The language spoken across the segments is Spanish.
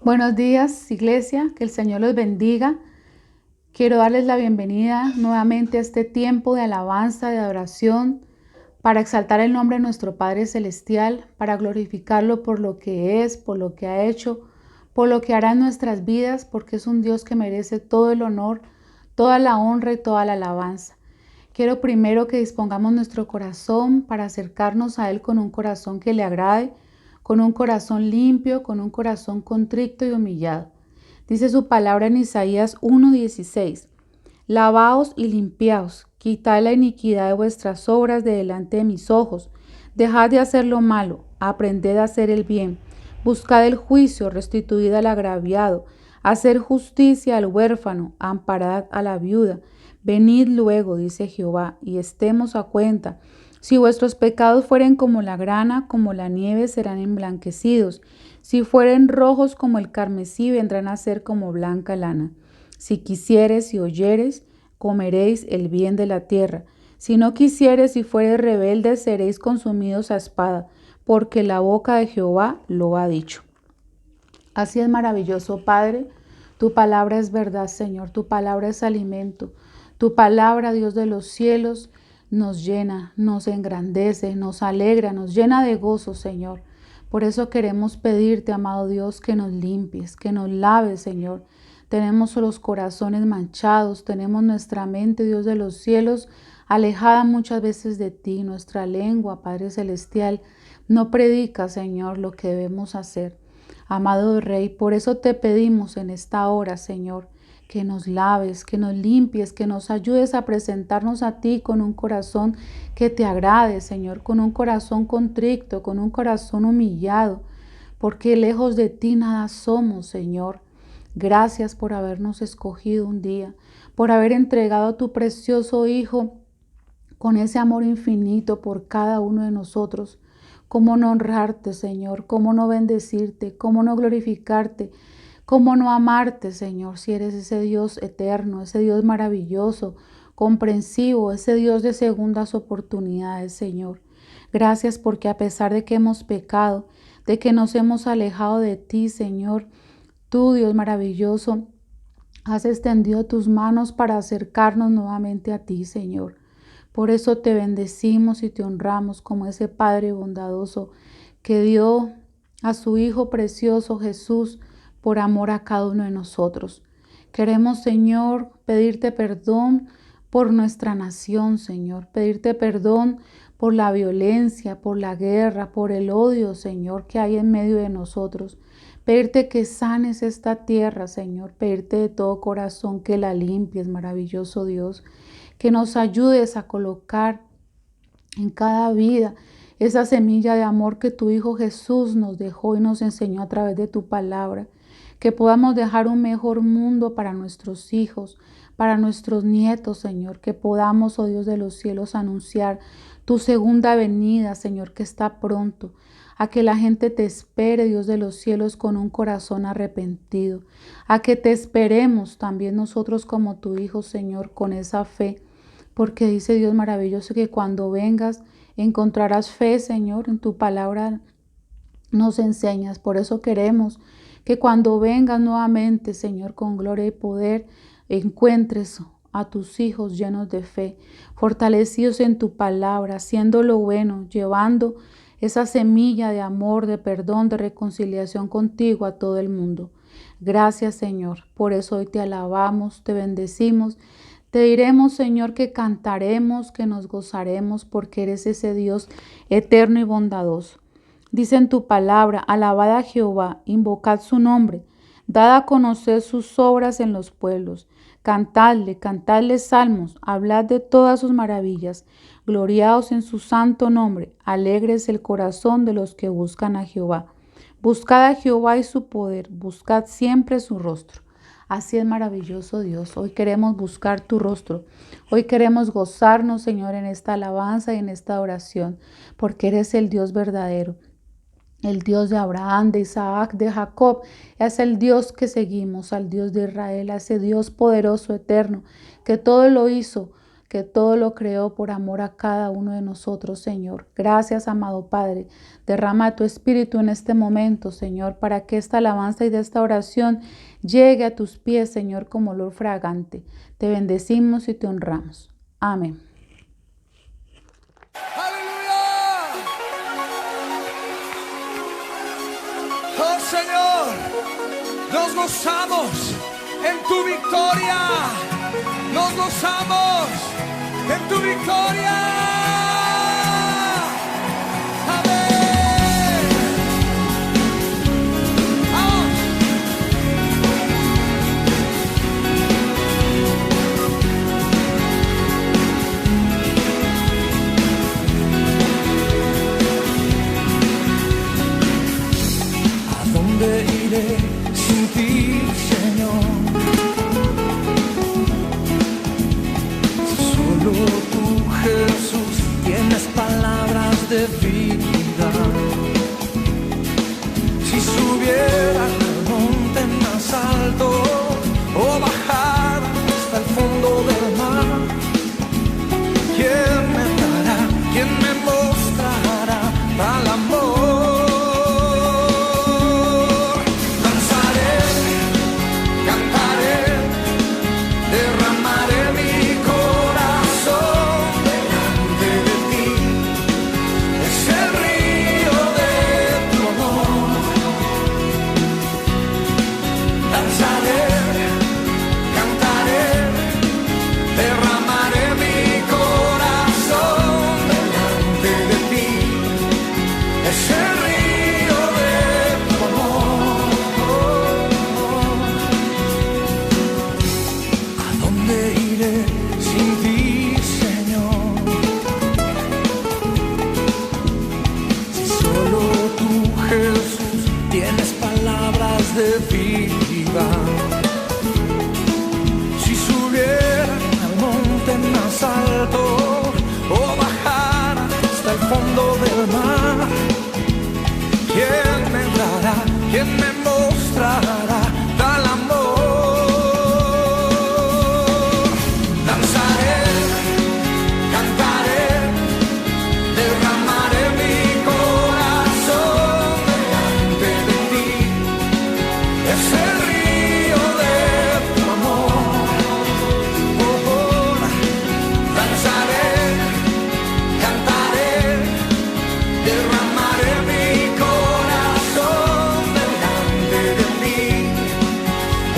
Buenos días, iglesia, que el Señor los bendiga. Quiero darles la bienvenida nuevamente a este tiempo de alabanza, de adoración, para exaltar el nombre de nuestro Padre Celestial, para glorificarlo por lo que es, por lo que ha hecho, por lo que hará en nuestras vidas, porque es un Dios que merece todo el honor, toda la honra y toda la alabanza. Quiero primero que dispongamos nuestro corazón para acercarnos a Él con un corazón que le agrade, con un corazón limpio, con un corazón contrito y humillado. Dice su palabra en Isaías 1:16: Lavaos y limpiaos, quitad la iniquidad de vuestras obras de delante de mis ojos, dejad de hacer lo malo, aprended a hacer el bien, buscad el juicio, restituid al agraviado, hacer justicia al huérfano, amparad a la viuda. Venid luego, dice Jehová, y estemos a cuenta. Si vuestros pecados fueren como la grana, como la nieve, serán emblanquecidos. Si fueren rojos como el carmesí, vendrán a ser como blanca lana. Si quisieres y oyeres, comeréis el bien de la tierra. Si no quisieres y fueres rebeldes, seréis consumidos a espada, porque la boca de Jehová lo ha dicho. Así es maravilloso, Padre. Tu palabra es verdad, Señor. Tu palabra es alimento. Tu palabra, Dios de los cielos, nos llena, nos engrandece, nos alegra, nos llena de gozo, Señor. Por eso queremos pedirte, amado Dios, que nos limpies, que nos laves, Señor. Tenemos los corazones manchados, tenemos nuestra mente, Dios de los cielos, alejada muchas veces de ti. Nuestra lengua, Padre Celestial, no predica, Señor, lo que debemos hacer. Amado Rey, por eso te pedimos en esta hora, Señor, que nos laves, que nos limpies, que nos ayudes a presentarnos a ti con un corazón que te agrade, Señor, con un corazón contrito, con un corazón humillado, porque lejos de ti nada somos, Señor. Gracias por habernos escogido un día, por haber entregado a tu precioso Hijo con ese amor infinito por cada uno de nosotros. ¿Cómo no honrarte, Señor? ¿Cómo no bendecirte? ¿Cómo no glorificarte? ¿Cómo no amarte, Señor? Si eres ese Dios eterno, ese Dios maravilloso, comprensivo, ese Dios de segundas oportunidades, Señor. Gracias porque a pesar de que hemos pecado, de que nos hemos alejado de ti, Señor, tú, Dios maravilloso, has extendido tus manos para acercarnos nuevamente a ti, Señor. Por eso te bendecimos y te honramos como ese Padre bondadoso que dio a su Hijo precioso Jesús por amor a cada uno de nosotros. Queremos, Señor, pedirte perdón por nuestra nación, Señor, pedirte perdón por la violencia, por la guerra, por el odio, Señor, que hay en medio de nosotros. Pedirte que sanes esta tierra, Señor, pedirte de todo corazón que la limpies, maravilloso Dios, que nos ayudes a colocar en cada vida esa semilla de amor que tu Hijo Jesús nos dejó y nos enseñó a través de tu palabra, que podamos dejar un mejor mundo para nuestros hijos, para nuestros nietos, Señor, que podamos, oh Dios de los cielos, anunciar tu segunda venida, Señor, que está pronto, a que la gente te espere, Dios de los cielos, con un corazón arrepentido, a que te esperemos también nosotros como tu Hijo, Señor, con esa fe, porque dice Dios maravilloso que cuando vengas encontrarás fe, Señor, en tu palabra nos enseñas. Por eso queremos que cuando vengas nuevamente, Señor, con gloria y poder, encuentres a tus hijos llenos de fe, fortalecidos en tu palabra, haciendo lo bueno, llevando esa semilla de amor, de perdón, de reconciliación contigo a todo el mundo. Gracias, Señor. Por eso hoy te alabamos, te bendecimos. Te diremos, Señor, que cantaremos, que nos gozaremos, porque eres ese Dios eterno y bondadoso. Dice en tu palabra: alabad a Jehová, invocad su nombre, dad a conocer sus obras en los pueblos, cantadle, cantadle salmos, hablad de todas sus maravillas, gloriaos en su santo nombre, alegres el corazón de los que buscan a Jehová. Buscad a Jehová y su poder, buscad siempre su rostro. Así es maravilloso Dios. Hoy queremos buscar tu rostro. Hoy queremos gozarnos, Señor, en esta alabanza y en esta oración, porque eres el Dios verdadero. El Dios de Abraham, de Isaac, de Jacob, es el Dios que seguimos, al Dios de Israel, a ese Dios poderoso, eterno, que todo lo hizo, que todo lo creó por amor a cada uno de nosotros, Señor. Gracias, amado Padre. Derrama tu espíritu en este momento, Señor, para que esta alabanza y de esta oración llegue a tus pies, Señor, como olor fragante. Te bendecimos y te honramos. Amén. ¡Aleluya! ¡Oh, Señor! Nos gozamos en tu victoria. Nos gozamos en tu victoria. Amén. ¡Vamos! ¿A dónde iré sin ti, Señor? Solo tú, Jesús, tienes palabras de vida. Si subiera al monte más alto o bajara hasta el fondo del mar, ¿quién me dará? ¿Quién me mostrará tal amor? Danzaré, cantaré, derramaré mi corazón delante de ti. Es el río de tu amor. Danzaré, cantaré, derramaré mi corazón delante de ti. Es el río de tu amor. ¿A dónde iré sin ti, Señor? Si solo tú, Jesús, tienes palabras de vida. Si subiera al monte más alto o bajara hasta el fondo del mar, ¿quién me dará? ¿Quién me mostrará tal amor? Danzaré, cantaré, derramaré mi corazón delante de ti. Es el río de tu amor. Danzaré, cantaré, derramaré mi corazón delante de ti.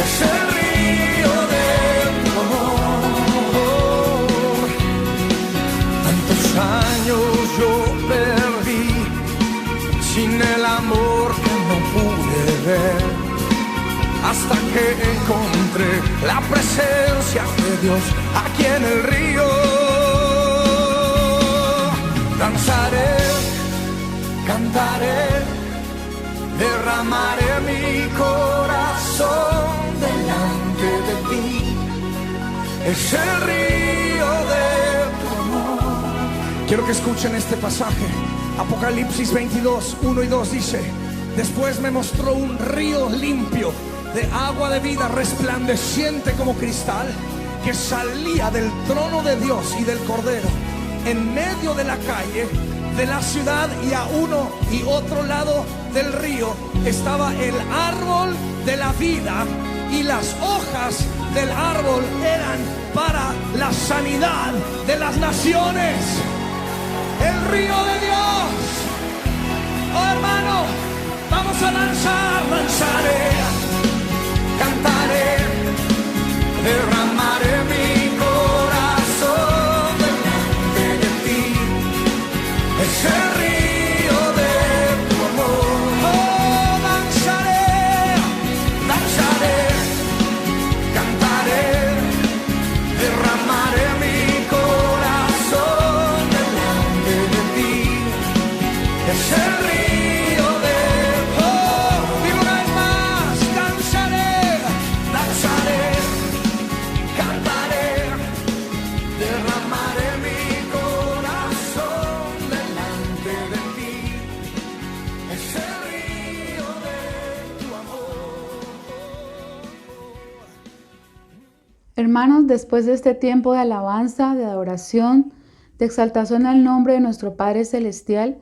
Es el río de tu amor. Tantos años yo perdí sin el amor que no pude ver, hasta que encontré la presencia de Dios aquí en el río. Danzaré, cantaré, derramaré mi corazón delante de ti. Es el río de tu amor. Quiero que escuchen este pasaje. Apocalipsis 22, 1 y 2 dice: después me mostró un río limpio de agua de vida, resplandeciente como cristal, que salía del trono de Dios y del Cordero. En medio de la calle de la ciudad y a uno y otro lado del río estaba el árbol de la vida, y las hojas del árbol eran para la sanidad de las naciones. El río de Dios. Oh, hermano, vamos a danzar. Danzaré, cantaré, derramaré mi corazón delante de ti. Es el río de tu amor. Oh, danzaré, danzaré, cantaré, derramaré mi corazón delante de ti. Es el río de... Oh, digo una vez más, Hermanos, después de este tiempo de alabanza, de adoración, de exaltación al nombre de nuestro Padre Celestial,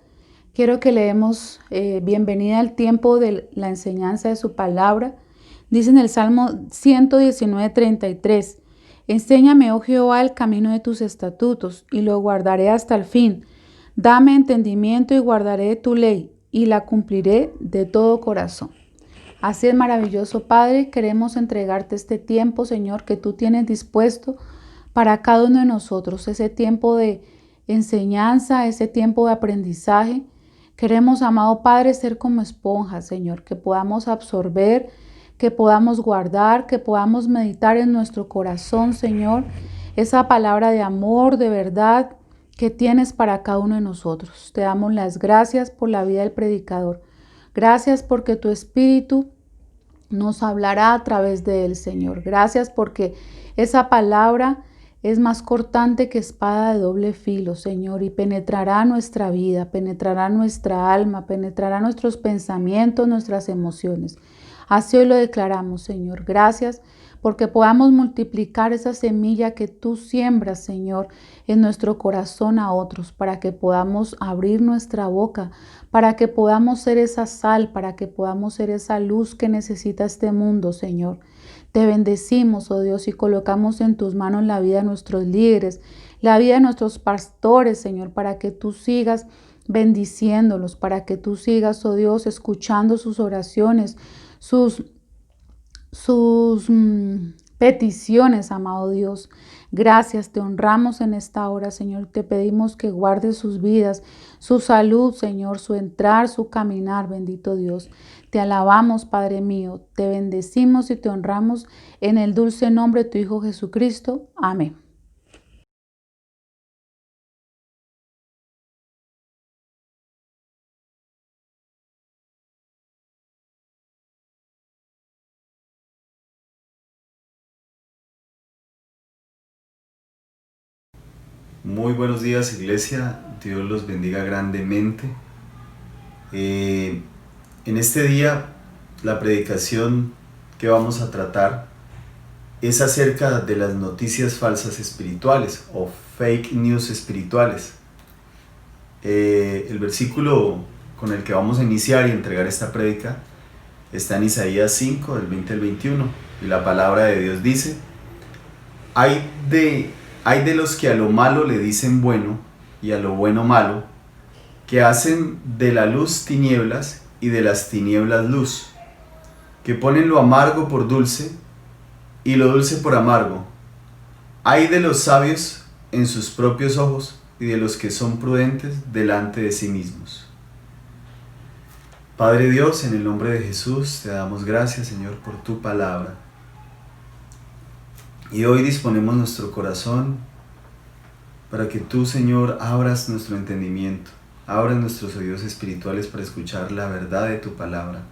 quiero que le demos bienvenida al tiempo de la enseñanza de su palabra. Dice en el Salmo 119:33, enséñame, oh Jehová, el camino de tus estatutos, y lo guardaré hasta el fin. Dame entendimiento y guardaré tu ley, y la cumpliré de todo corazón. Así es, maravilloso Padre, queremos entregarte este tiempo, Señor, que tú tienes dispuesto para cada uno de nosotros, ese tiempo de enseñanza, ese tiempo de aprendizaje. Queremos, amado Padre, ser como esponjas, Señor, que podamos absorber, que podamos guardar, que podamos meditar en nuestro corazón, Señor, esa palabra de amor, de verdad que tienes para cada uno de nosotros. Te damos las gracias por la vida del predicador. Gracias porque tu Espíritu nos hablará a través de él, Señor. Gracias porque esa palabra es más cortante que espada de doble filo, Señor, y penetrará nuestra vida, penetrará nuestra alma, penetrará nuestros pensamientos, nuestras emociones. Así hoy lo declaramos, Señor. Gracias porque podamos multiplicar esa semilla que tú siembras, Señor, en nuestro corazón a otros, para que podamos abrir nuestra boca, para que podamos ser esa sal, para que podamos ser esa luz que necesita este mundo, Señor. Te bendecimos, oh Dios, y colocamos en tus manos la vida de nuestros líderes, la vida de nuestros pastores, Señor, para que tú sigas bendiciéndolos, para que tú sigas, oh Dios, escuchando sus oraciones, sus peticiones, amado Dios. Gracias, te honramos en esta hora, Señor. Te pedimos que guardes sus vidas, su salud, Señor, su entrar, su caminar, bendito Dios. Te alabamos, Padre mío, te bendecimos y te honramos en el dulce nombre de tu Hijo Jesucristo. Amén. Muy buenos días, iglesia. Dios los bendiga grandemente. En este día, la predicación que vamos a tratar es acerca de las noticias falsas espirituales o fake news espirituales. El versículo con el que vamos a iniciar y entregar esta prédica está en Isaías 5, del 20 al 21, y la palabra de Dios dice: Hay de los que a lo malo le dicen bueno y a lo bueno malo, que hacen de la luz tinieblas y de las tinieblas luz, que ponen lo amargo por dulce y lo dulce por amargo. Hay de los sabios en sus propios ojos y de los que son prudentes delante de sí mismos. Padre Dios, en el nombre de Jesús, te damos gracias, Señor, por tu palabra. Y hoy disponemos nuestro corazón para que tú, Señor, abras nuestro entendimiento, abras nuestros oídos espirituales para escuchar la verdad de tu palabra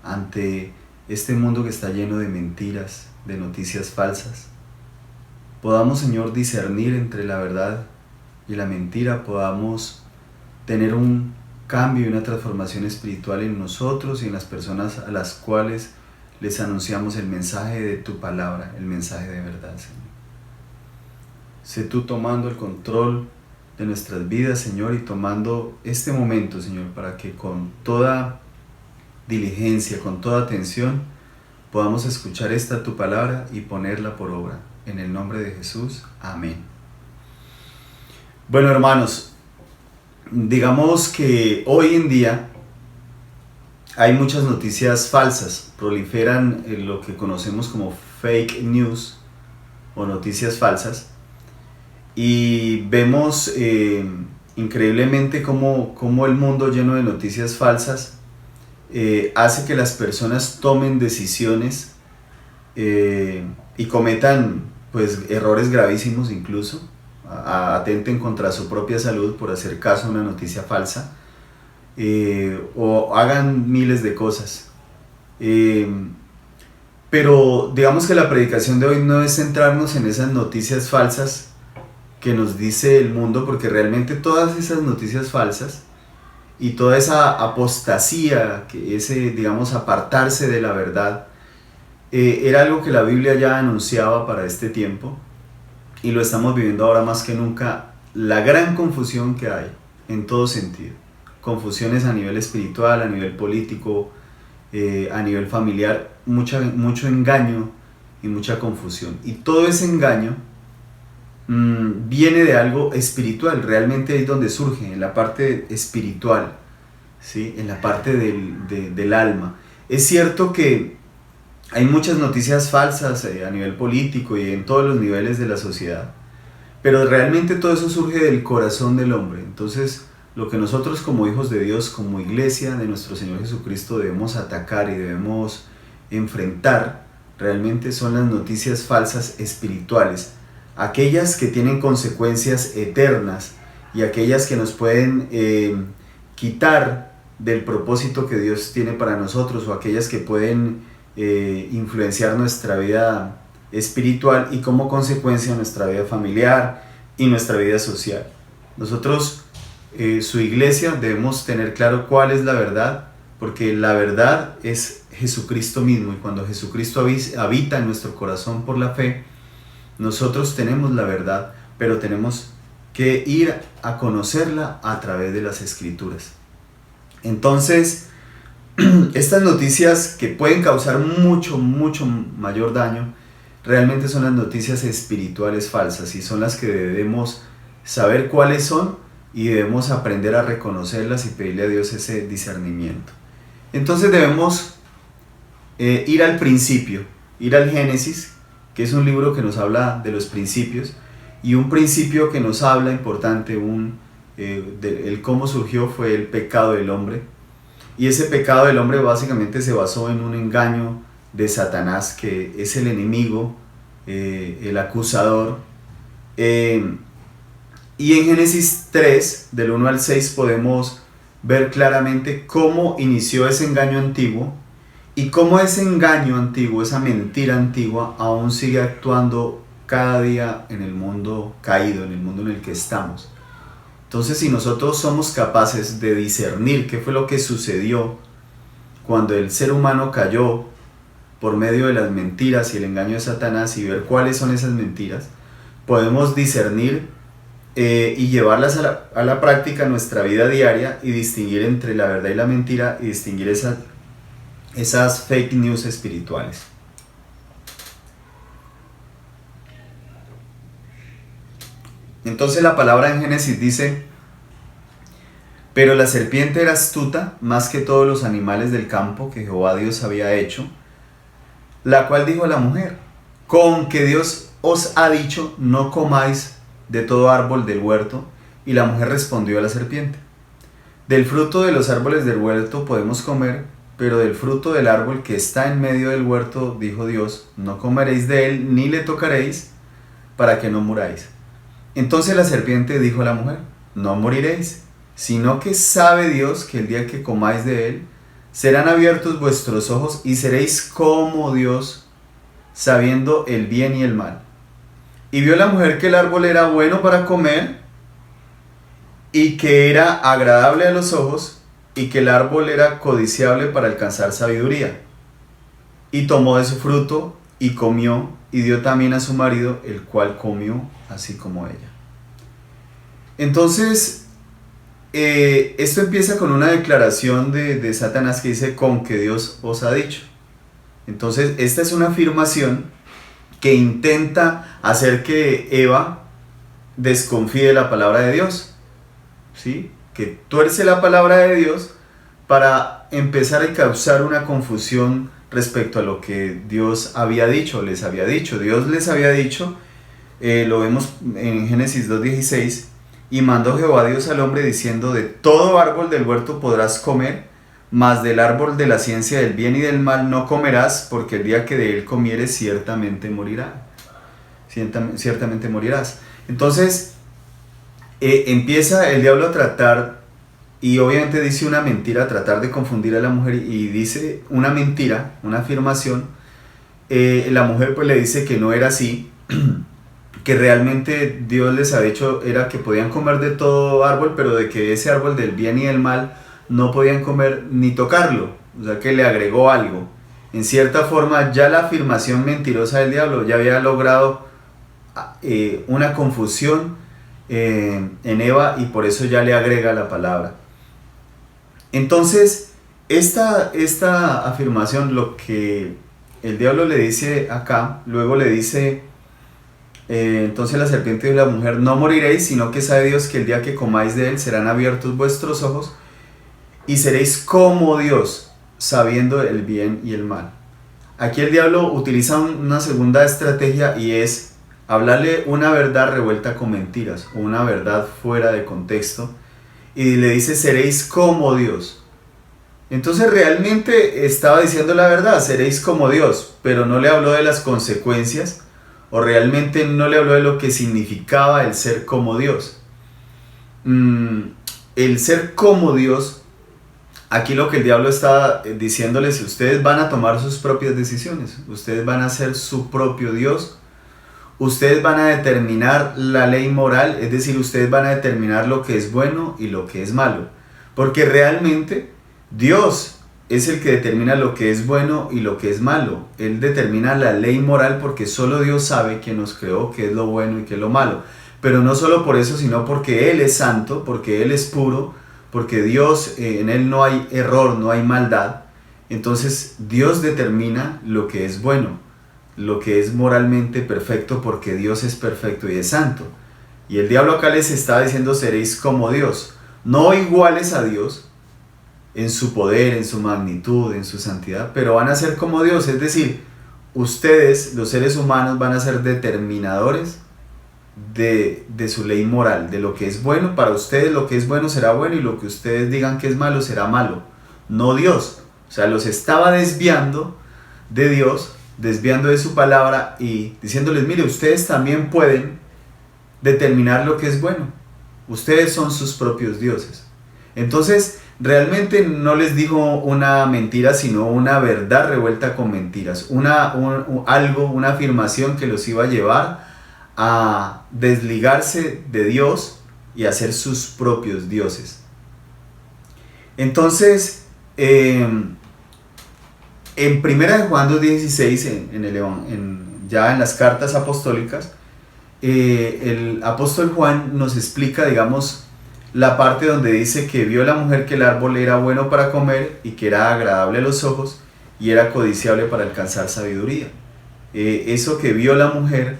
ante este mundo que está lleno de mentiras, de noticias falsas. Podamos, Señor, discernir entre la verdad y la mentira, podamos tener un cambio y una transformación espiritual en nosotros y en las personas a las cuales les anunciamos el mensaje de tu palabra, el mensaje de verdad, Señor. Sé tú tomando el control de nuestras vidas, Señor, y tomando este momento, Señor, para que con toda diligencia, con toda atención, podamos escuchar esta tu palabra y ponerla por obra. En el nombre de Jesús, amén. Bueno, hermanos, digamos que hoy en día hay muchas noticias falsas, proliferan lo que conocemos como fake news o noticias falsas, y vemos increíblemente cómo el mundo lleno de noticias falsas hace que las personas tomen decisiones y cometan pues errores gravísimos, incluso atenten contra su propia salud por hacer caso a una noticia falsa. O hagan miles de cosas, pero digamos que la predicación de hoy no es centrarnos en esas noticias falsas que nos dice el mundo, porque realmente todas esas noticias falsas y toda esa apostasía, que ese, digamos, apartarse de la verdad, era algo que la Biblia ya anunciaba para este tiempo y lo estamos viviendo ahora más que nunca, la gran confusión que hay en todo sentido. Confusiones a nivel espiritual, a nivel político, a nivel familiar, mucho engaño y mucha confusión. Y todo ese engaño viene de algo espiritual, realmente es donde surge, en la parte espiritual, ¿sí? En la parte del alma. Es cierto que hay muchas noticias falsas a nivel político y en todos los niveles de la sociedad, pero realmente todo eso surge del corazón del hombre. Entonces, lo que nosotros como hijos de Dios, como iglesia de nuestro Señor Jesucristo debemos atacar y debemos enfrentar realmente son las noticias falsas espirituales, aquellas que tienen consecuencias eternas y aquellas que nos pueden quitar del propósito que Dios tiene para nosotros, o aquellas que pueden influenciar nuestra vida espiritual y como consecuencia nuestra vida familiar y nuestra vida social. Nosotros, su iglesia, debemos tener claro cuál es la verdad, porque la verdad es Jesucristo mismo, y cuando Jesucristo habita en nuestro corazón por la fe, nosotros tenemos la verdad, pero tenemos que ir a conocerla a través de las Escrituras. Entonces, estas noticias que pueden causar mucho mayor daño, realmente son las noticias espirituales falsas, y son las que debemos saber cuáles son y debemos aprender a reconocerlas y pedirle a Dios ese discernimiento. Entonces debemos ir al principio, ir al Génesis, que es un libro que nos habla de los principios, y un principio que nos habla importante, el cómo surgió fue el pecado del hombre, y ese pecado del hombre básicamente se basó en un engaño de Satanás, que es el enemigo, el acusador. Y en Génesis 3, del 1 al 6, podemos ver claramente cómo inició ese engaño antiguo y cómo ese engaño antiguo, esa mentira antigua, aún sigue actuando cada día en el mundo caído, en el mundo en el que estamos. Entonces, si nosotros somos capaces de discernir qué fue lo que sucedió cuando el ser humano cayó por medio de las mentiras y el engaño de Satanás, y ver cuáles son esas mentiras, podemos discernir y llevarlas a la práctica en nuestra vida diaria, y distinguir entre la verdad y la mentira, y distinguir esas fake news espirituales. Entonces la palabra en Génesis dice: pero la serpiente era astuta más que todos los animales del campo que Jehová Dios había hecho, la cual dijo a la mujer: con que Dios os ha dicho, no comáis de todo árbol del huerto. Y la mujer respondió a la serpiente: del fruto de los árboles del huerto podemos comer, pero del fruto del árbol que está en medio del huerto, dijo Dios, no comeréis de él, ni le tocaréis, para que no muráis. Entonces la serpiente dijo a la mujer: no moriréis, sino que sabe Dios que el día que comáis de él, serán abiertos vuestros ojos, y seréis como Dios, sabiendo el bien y el mal. Y vio la mujer que el árbol era bueno para comer, y que era agradable a los ojos, y que el árbol era codiciable para alcanzar sabiduría. Y tomó de su fruto, y comió, y dio también a su marido, el cual comió así como ella. Entonces, esto empieza con una declaración de Satanás que dice: con que Dios os ha dicho. Entonces, esta es una afirmación que intenta hacer que Eva desconfíe de la palabra de Dios, ¿sí? Que tuerce la palabra de Dios para empezar a causar una confusión respecto a lo que Dios había dicho, les había dicho. Dios les había dicho, lo vemos en Génesis 2:16, y mandó Jehová Dios al hombre diciendo: de todo árbol del huerto podrás comer, mas del árbol de la ciencia del bien y del mal no comerás, porque el día que de él comieres ciertamente morirás. Ciertamente morirás. Entonces, empieza el diablo a tratar, y obviamente dice una mentira, a tratar de confundir a la mujer, y dice una mentira, una afirmación. La mujer pues le dice que no era así, que realmente Dios les había dicho era que podían comer de todo árbol, pero de que ese árbol del bien y del mal no podían comer ni tocarlo, o sea que le agregó algo. en cierta forma ya la afirmación mentirosa del diablo ya había logrado una confusión en Eva, y por eso ya le agrega la palabra. Entonces, esta afirmación, lo que el diablo le dice acá, luego le dice, entonces la serpiente y la mujer: no moriréis, sino que sabe Dios que el día que comáis de él serán abiertos vuestros ojos y seréis como Dios, sabiendo el bien y el mal. Aquí el diablo utiliza una segunda estrategia, y es hablarle una verdad revuelta con mentiras, o una verdad fuera de contexto, y le dice: seréis como Dios. Entonces realmente estaba diciendo la verdad, seréis como Dios, pero no le habló de las consecuencias, o realmente no le habló de lo que significaba el ser como Dios. El ser como Dios, aquí lo que el diablo está diciéndoles: ustedes van a tomar sus propias decisiones, ustedes van a ser su propio Dios, ustedes van a determinar la ley moral, es decir, ustedes van a determinar lo que es bueno y lo que es malo, porque realmente Dios es el que determina lo que es bueno y lo que es malo. Él determina la ley moral, porque solo Dios sabe, que nos creó, qué es lo bueno y qué es lo malo. Pero no solo por eso, sino porque Él es santo, porque Él es puro, porque Dios, en Él no hay error, no hay maldad. Entonces Dios determina lo que es bueno, lo que es moralmente perfecto, porque Dios es perfecto y es santo. Y el diablo acá les está diciendo: seréis como Dios, no iguales a Dios en su poder, en su magnitud, en su santidad, pero van a ser como Dios. Es decir, ustedes, los seres humanos, van a ser determinadores de su ley moral, de lo que es bueno. Para ustedes lo que es bueno será bueno, y lo que ustedes digan que es malo será malo, no Dios. O sea, los estaba desviando de Dios, desviando de su palabra, y diciéndoles: mire, ustedes también pueden determinar lo que es bueno, ustedes son sus propios dioses. Entonces realmente no les dijo una mentira, sino una verdad revuelta con mentiras, una afirmación que los iba a llevar a desligarse de Dios y a ser sus propios dioses. Entonces, en 1 Juan 2:16, ya en las cartas apostólicas, el apóstol Juan nos explica, digamos, la parte donde dice que vio la mujer que el árbol era bueno para comer y que era agradable a los ojos y era codiciable para alcanzar sabiduría. Eso que vio la mujer,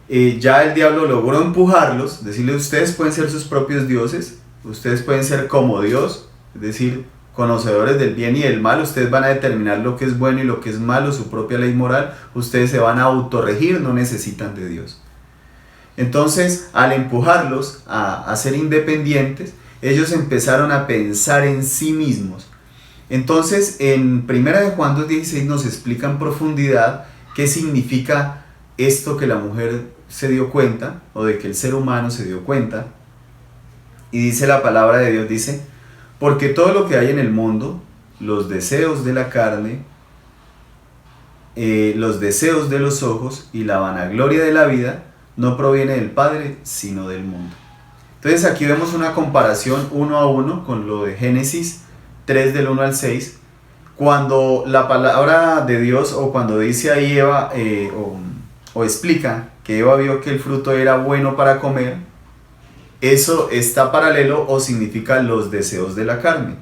ya el diablo logró empujarlos, decirle: ustedes pueden ser sus propios dioses, ustedes pueden ser como Dios, es decir, conocedores del bien y del mal, ustedes van a determinar lo que es bueno y lo que es malo, su propia ley moral, ustedes se van a autorregir, no necesitan de Dios. Entonces, al empujarlos a ser independientes, ellos empezaron a pensar en sí mismos. Entonces, en 1 Juan 2:16 nos explica en profundidad qué significa esto que la mujer se dio cuenta, o de que el ser humano se dio cuenta. Y dice la palabra de Dios, dice: porque todo lo que hay en el mundo, los deseos de la carne, los deseos de los ojos y la vanagloria de la vida, no proviene del Padre, sino del mundo. Entonces aquí vemos una comparación 1 a 1 con lo de Génesis 3 del 1 al 6, cuando la palabra de Dios, o cuando dice ahí Eva, o explica que Eva vio que el fruto era bueno para comer, eso está paralelo o significa los deseos de la carne.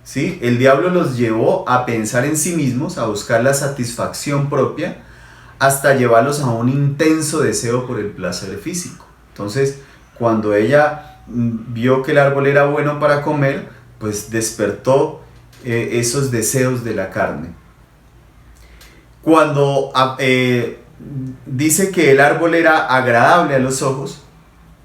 ¿Sí? El diablo los llevó a pensar en sí mismos, a buscar la satisfacción propia, hasta llevarlos a un intenso deseo por el placer físico. Entonces, cuando ella vio que el árbol era bueno para comer, pues despertó esos deseos de la carne. Cuando dice que el árbol era agradable a los ojos,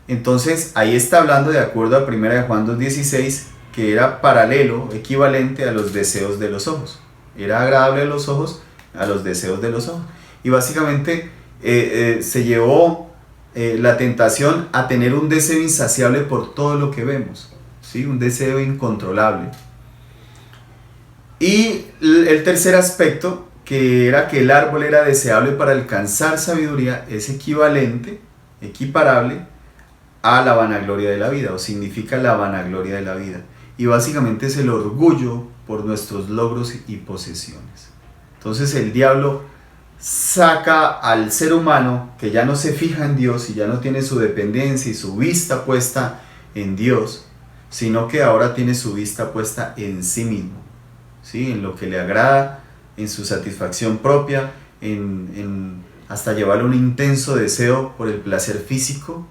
entonces ahí está hablando, de acuerdo a 1 Juan 2:16, que era paralelo, equivalente a los deseos de los ojos. Era agradable a los ojos, a los deseos de los ojos. Y básicamente se llevó la tentación a tener un deseo insaciable por todo lo que vemos, ¿sí? Un deseo incontrolable. Y el tercer aspecto, que era que el árbol era deseable para alcanzar sabiduría, es equiparable a la vanagloria de la vida, o significa la vanagloria de la vida. Y básicamente es el orgullo por nuestros logros y posesiones. Entonces el diablo saca al ser humano que ya no se fija en Dios y ya no tiene su dependencia y su vista puesta en Dios, sino que ahora tiene su vista puesta en sí mismo, ¿sí? En lo que le agrada, en su satisfacción propia, hasta llevarle un intenso deseo por el placer físico,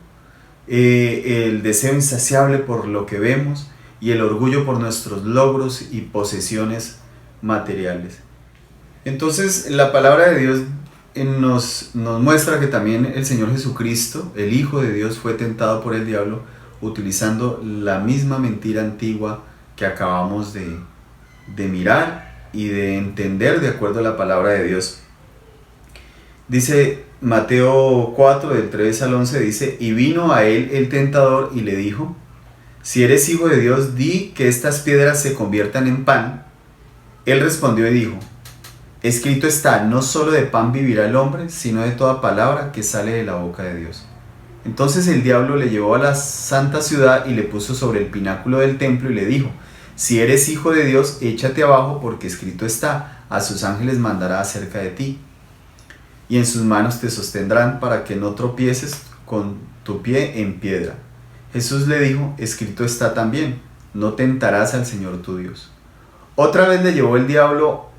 el deseo insaciable por lo que vemos y el orgullo por nuestros logros y posesiones materiales. Entonces la palabra de Dios nos muestra que también el Señor Jesucristo, el Hijo de Dios, fue tentado por el diablo utilizando la misma mentira antigua que acabamos de mirar y de entender de acuerdo a la palabra de Dios. Dice Mateo 4, del 3 al 11, dice: y vino a él el tentador y le dijo: si eres hijo de Dios, di que estas piedras se conviertan en pan. Él respondió y dijo: escrito está, no solo de pan vivirá el hombre, sino de toda palabra que sale de la boca de Dios. Entonces el diablo le llevó a la santa ciudad y le puso sobre el pináculo del templo y le dijo: si eres hijo de Dios, échate abajo, porque escrito está, a sus ángeles mandará acerca de ti, y en sus manos te sostendrán para que no tropieces con tu pie en piedra. Jesús le dijo: escrito está también, no tentarás al Señor tu Dios. Otra vez le llevó el diablo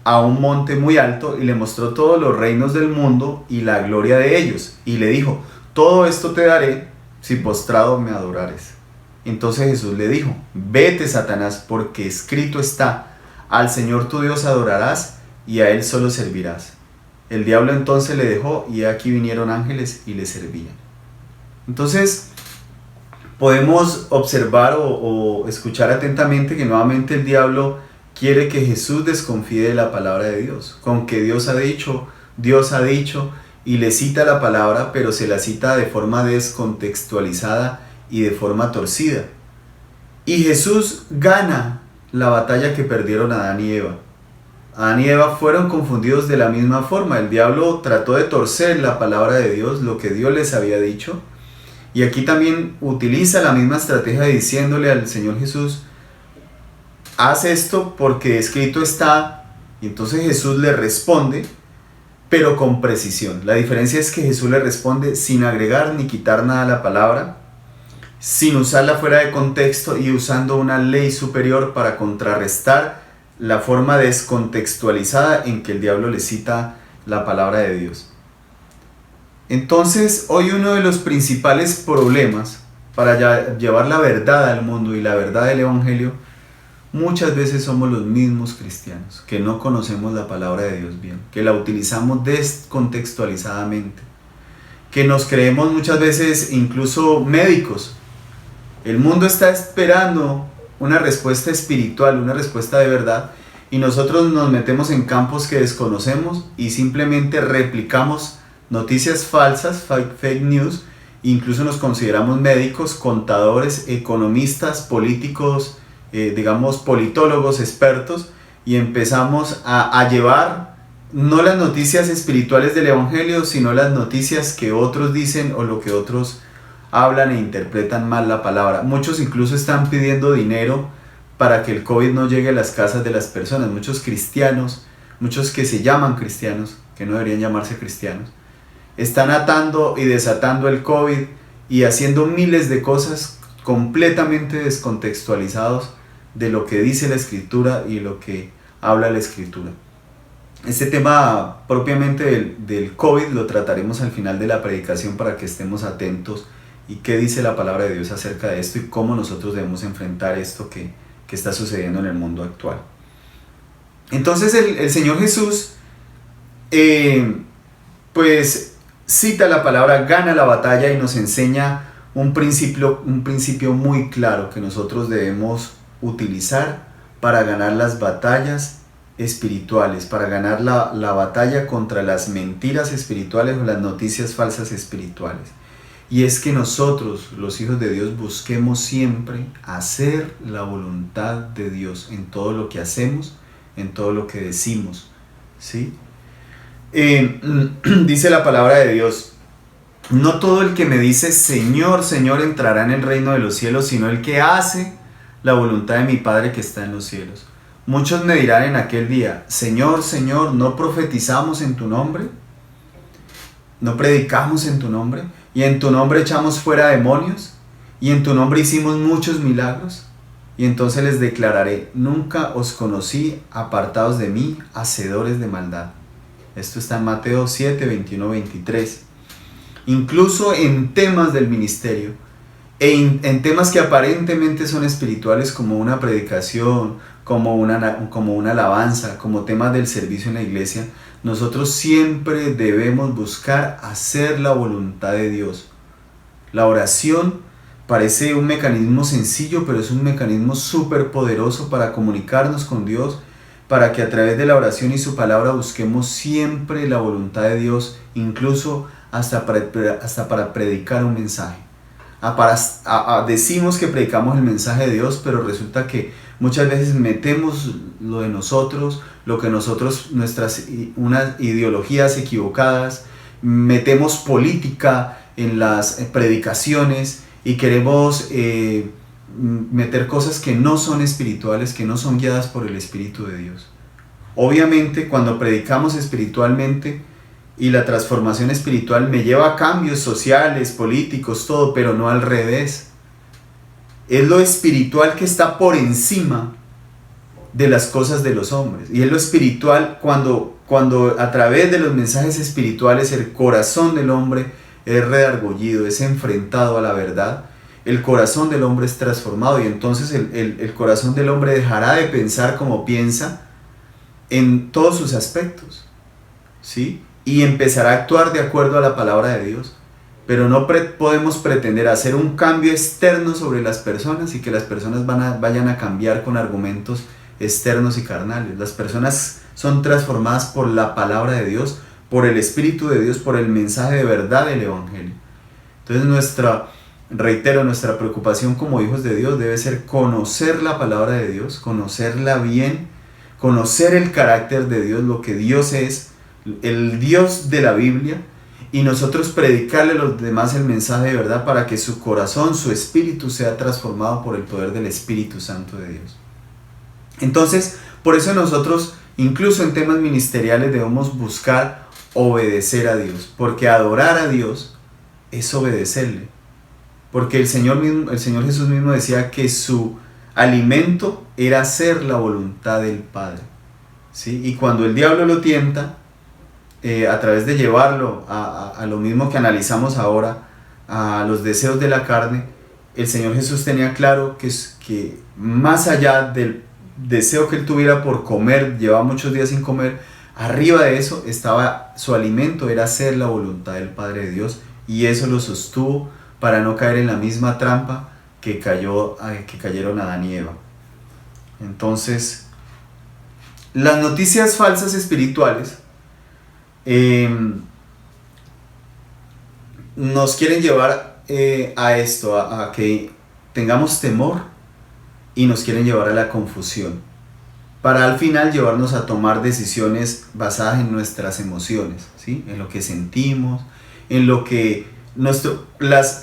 a un monte muy alto y le mostró todos los reinos del mundo y la gloria de ellos, y le dijo: todo esto te daré si postrado me adorares. Entonces Jesús le dijo: vete, Satanás, porque escrito está, al Señor tu Dios adorarás y a él solo servirás. El diablo entonces le dejó, y aquí vinieron ángeles y le servían. Entonces podemos observar o escuchar atentamente que nuevamente el diablo quiere que Jesús desconfíe de la palabra de Dios, con que Dios ha dicho, y le cita la palabra, pero se la cita de forma descontextualizada y de forma torcida. Y Jesús gana la batalla que perdieron Adán y Eva. Adán y Eva fueron confundidos de la misma forma. El diablo trató de torcer la palabra de Dios, lo que Dios les había dicho. Y aquí también utiliza la misma estrategia diciéndole al Señor Jesús: haz esto porque escrito está. Y entonces Jesús le responde, pero con precisión. La diferencia es que Jesús le responde sin agregar ni quitar nada a la palabra, sin usarla fuera de contexto y usando una ley superior para contrarrestar la forma descontextualizada en que el diablo le cita la palabra de Dios. Entonces, hoy uno de los principales problemas para llevar la verdad al mundo y la verdad del Evangelio, muchas veces somos los mismos cristianos, que no conocemos la palabra de Dios bien, que la utilizamos descontextualizadamente, que nos creemos muchas veces incluso médicos. El mundo está esperando una respuesta espiritual, una respuesta de verdad, y nosotros nos metemos en campos que desconocemos y simplemente replicamos noticias falsas, fake news. Incluso nos consideramos médicos, contadores, economistas, políticos, digamos politólogos, expertos, y empezamos a llevar no las noticias espirituales del Evangelio, sino las noticias que otros dicen o lo que otros hablan e interpretan mal la palabra. Muchos incluso están pidiendo dinero para que el COVID no llegue a las casas de las personas. Muchos cristianos, muchos que se llaman cristianos, que no deberían llamarse cristianos, están atando y desatando el COVID y haciendo miles de cosas completamente descontextualizados de lo que dice la Escritura y lo que habla la Escritura. Este tema propiamente del COVID lo trataremos al final de la predicación para que estemos atentos y qué dice la palabra de Dios acerca de esto y cómo nosotros debemos enfrentar esto que está sucediendo en el mundo actual. Entonces el Señor Jesús pues cita la palabra, gana la batalla y nos enseña un principio muy claro que nosotros debemos utilizar para ganar las batallas espirituales, para ganar la batalla contra las mentiras espirituales o las noticias falsas espirituales. Y es que nosotros, los hijos de Dios, busquemos siempre hacer la voluntad de Dios en todo lo que hacemos, en todo lo que decimos, ¿sí? Dice la palabra de Dios: no todo el que me dice Señor, Señor entrará en el reino de los cielos, sino el que hace la voluntad de mi Padre que está en los cielos. Muchos me dirán en aquel día: Señor, Señor, ¿no profetizamos en tu nombre? ¿No predicamos en tu nombre? ¿Y en tu nombre echamos fuera demonios? ¿Y en tu nombre hicimos muchos milagros? Y entonces les declararé: nunca os conocí, apartados de mí, hacedores de maldad. Esto está en Mateo 7, 21, 23. Incluso en temas del ministerio, en temas que aparentemente son espirituales, como una predicación, como una alabanza, como temas del servicio en la iglesia, nosotros siempre debemos buscar hacer la voluntad de Dios. La oración parece un mecanismo sencillo, pero es un mecanismo súper poderoso para comunicarnos con Dios, para que a través de la oración y su palabra busquemos siempre la voluntad de Dios, incluso hasta para predicar un mensaje. Decimos que predicamos el mensaje de Dios, pero resulta que muchas veces metemos lo de nosotros, unas ideologías equivocadas, metemos política en las predicaciones y queremos meter cosas que no son espirituales, que no son guiadas por el Espíritu de Dios. Obviamente, cuando predicamos espiritualmente y la transformación espiritual me lleva a cambios sociales, políticos, todo, pero no al revés. Es lo espiritual que está por encima de las cosas de los hombres. Y es lo espiritual cuando a través de los mensajes espirituales el corazón del hombre es redargullido, es enfrentado a la verdad. El corazón del hombre es transformado y entonces el corazón del hombre dejará de pensar como piensa en todos sus aspectos, ¿sí? Y empezará a actuar de acuerdo a la palabra de Dios. Pero no podemos pretender hacer un cambio externo sobre las personas y que las personas vayan a cambiar con argumentos externos y carnales. Las personas son transformadas por la palabra de Dios, por el Espíritu de Dios, por el mensaje de verdad del Evangelio. Entonces nuestra preocupación como hijos de Dios debe ser conocer la palabra de Dios, conocerla bien, conocer el carácter de Dios, lo que Dios es, el Dios de la Biblia, y nosotros predicarle a los demás el mensaje de verdad para que su corazón, su espíritu sea transformado por el poder del Espíritu Santo de Dios. Entonces, por eso nosotros, incluso en temas ministeriales, debemos buscar obedecer a Dios, porque adorar a Dios es obedecerle. Porque el Señor Jesús mismo decía que su alimento era hacer la voluntad del Padre, ¿sí? Y cuando el diablo lo tienta, a través de llevarlo a lo mismo que analizamos ahora, a los deseos de la carne, el Señor Jesús tenía claro que más allá del deseo que él tuviera por comer, llevaba muchos días sin comer, arriba de eso estaba su alimento, era hacer la voluntad del Padre de Dios, y eso lo sostuvo para no caer en la misma trampa que cayeron Adán y Eva. Entonces, las noticias falsas espirituales nos quieren llevar a esto, a que tengamos temor, y nos quieren llevar a la confusión, para al final llevarnos a tomar decisiones basadas en nuestras emociones, ¿sí? En lo que sentimos, en lo que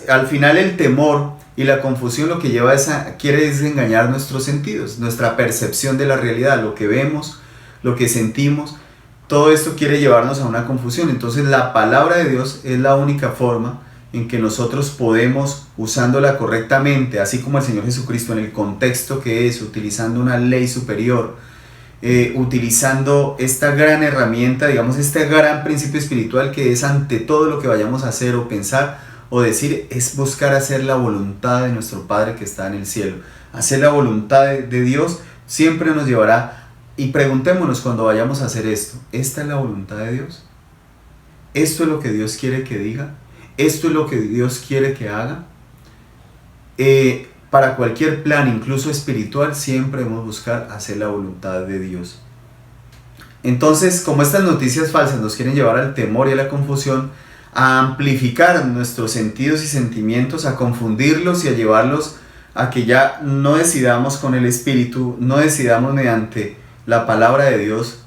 al final el temor y la confusión lo que lleva quiere desengañar nuestros sentidos, nuestra percepción de la realidad, lo que vemos, lo que sentimos. Todo esto quiere llevarnos a una confusión. Entonces la palabra de Dios es la única forma en que nosotros podemos, usándola correctamente, así como el Señor Jesucristo en el contexto que es, utilizando una ley superior, utilizando esta gran herramienta, digamos, este gran principio espiritual que es ante todo lo que vayamos a hacer o pensar o decir, es buscar hacer la voluntad de nuestro Padre que está en el cielo. Hacer la voluntad de Dios siempre nos llevará. Y preguntémonos cuando vayamos a hacer esto, ¿esta es la voluntad de Dios? ¿Esto es lo que Dios quiere que diga? ¿Esto es lo que Dios quiere que haga? Para cualquier plan, incluso espiritual, siempre debemos buscar hacer la voluntad de Dios. Entonces, como estas noticias falsas nos quieren llevar al temor y a la confusión, a amplificar nuestros sentidos y sentimientos, a confundirlos y a llevarlos a que ya no decidamos con el Espíritu, no decidamos mediante la palabra de Dios,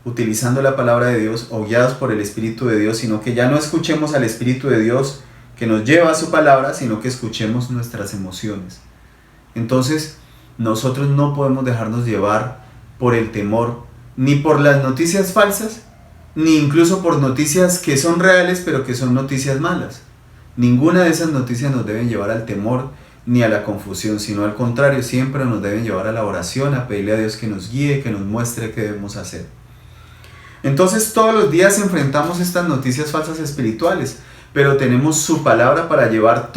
utilizando la palabra de Dios o guiados por el Espíritu de Dios, sino que ya no escuchemos al Espíritu de Dios que nos lleva a su palabra, sino que escuchemos nuestras emociones. Entonces, nosotros no podemos dejarnos llevar por el temor, ni por las noticias falsas, ni incluso por noticias que son reales pero que son noticias malas. Ninguna de esas noticias nos deben llevar al temor ni a la confusión, sino al contrario, siempre nos deben llevar a la oración, a pedirle a Dios que nos guíe, que nos muestre qué debemos hacer. Entonces todos los días enfrentamos estas noticias falsas espirituales, pero tenemos su palabra para llevar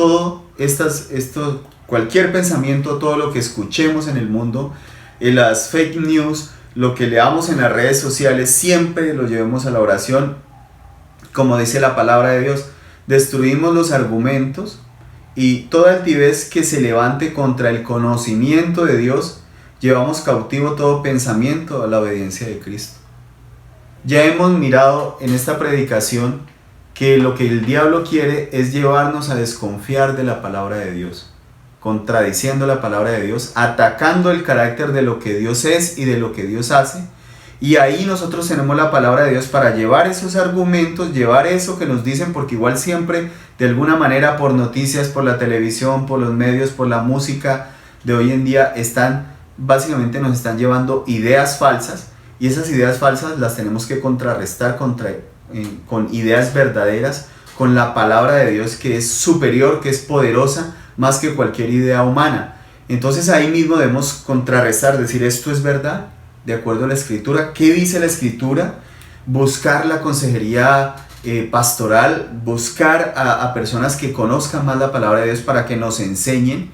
cualquier pensamiento, todo lo que escuchemos en el mundo, las fake news, lo que leamos en las redes sociales, siempre lo llevemos a la oración. Como dice la palabra de Dios, destruimos los argumentos y toda altivez que se levante contra el conocimiento de Dios, llevamos cautivo todo pensamiento a la obediencia de Cristo. Ya hemos mirado en esta predicación que lo que el diablo quiere es llevarnos a desconfiar de la palabra de Dios, contradiciendo la palabra de Dios, atacando el carácter de lo que Dios es y de lo que Dios hace. Y ahí nosotros tenemos la palabra de Dios para llevar esos argumentos, llevar eso que nos dicen, porque igual siempre, de alguna manera, por noticias, por la televisión, por los medios, por la música de hoy en día, básicamente nos están llevando ideas falsas, y esas ideas falsas las tenemos que contrarrestar con ideas verdaderas, con la palabra de Dios que es superior, que es poderosa, más que cualquier idea humana. Entonces ahí mismo debemos contrarrestar, decir esto es verdad, de acuerdo a la Escritura. ¿Qué dice la Escritura? Buscar la consejería pastoral, buscar a personas que conozcan más la palabra de Dios para que nos enseñen,